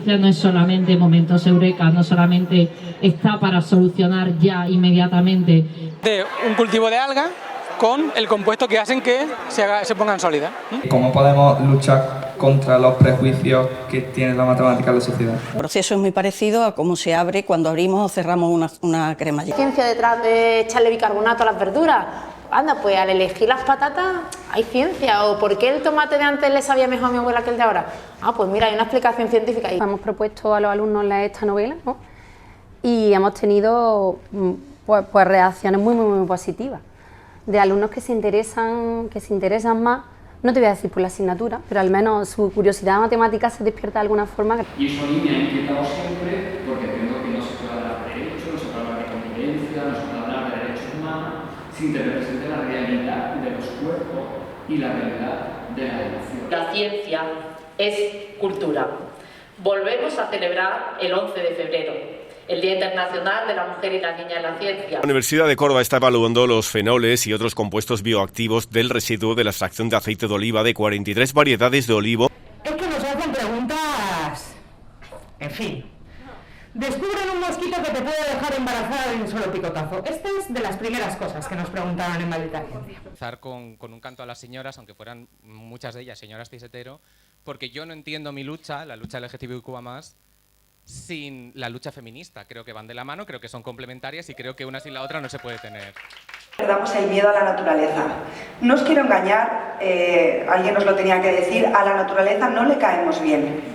ciencia no es solamente momentos eureka, no solamente está para solucionar ya inmediatamente. De un cultivo de algas con el compuesto que hacen que se pongan sólidas. ¿Cómo podemos luchar contra los prejuicios que tiene la matemática en la sociedad? El proceso es muy parecido a cómo se abre cuando abrimos o cerramos una cremallera. ¿Ciencia detrás de echarle bicarbonato a las verduras? Anda, pues al elegir las patatas hay ciencia. ¿O por qué el tomate de antes le sabía mejor a mi abuela que el de ahora? Ah, pues mira, hay una explicación científica ahí. Hemos propuesto a los alumnos leer esta novela, ¿no? Y hemos tenido pues reacciones muy positivas de alumnos que se interesan más, no te voy a decir por la asignatura, pero al menos su curiosidad matemática se despierta de alguna forma. Y eso a mí me ha inquietado siempre, porque entiendo que no se puede hablar de derechos, no se puede hablar de convivencia, no se puede hablar de derechos humanos, sin tener presente la realidad de los cuerpos y la realidad de la educación. La ciencia es cultura. Volvemos a celebrar el 11 de febrero, el Día Internacional de la Mujer y la Niña en la Ciencia. La Universidad de Córdoba está evaluando los fenoles y otros compuestos bioactivos del residuo de la extracción de aceite de oliva de 43 variedades de olivo. Es que nos hacen preguntas... En fin. Descubren un mosquito que te puede dejar embarazada de un solo picotazo. Esta es de las primeras cosas que nos preguntaron en Maldita Ciencia. Empezar con un canto a las señoras, aunque fueran muchas de ellas señoras cis hetero, porque yo no entiendo mi lucha, la lucha LGTBIQ+, sin la lucha feminista. Creo que van de la mano, creo que son complementarias y creo que una sin la otra no se puede tener. Perdamos el miedo a la naturaleza. No os quiero engañar, alguien nos lo tenía que decir, a la naturaleza no le caemos bien.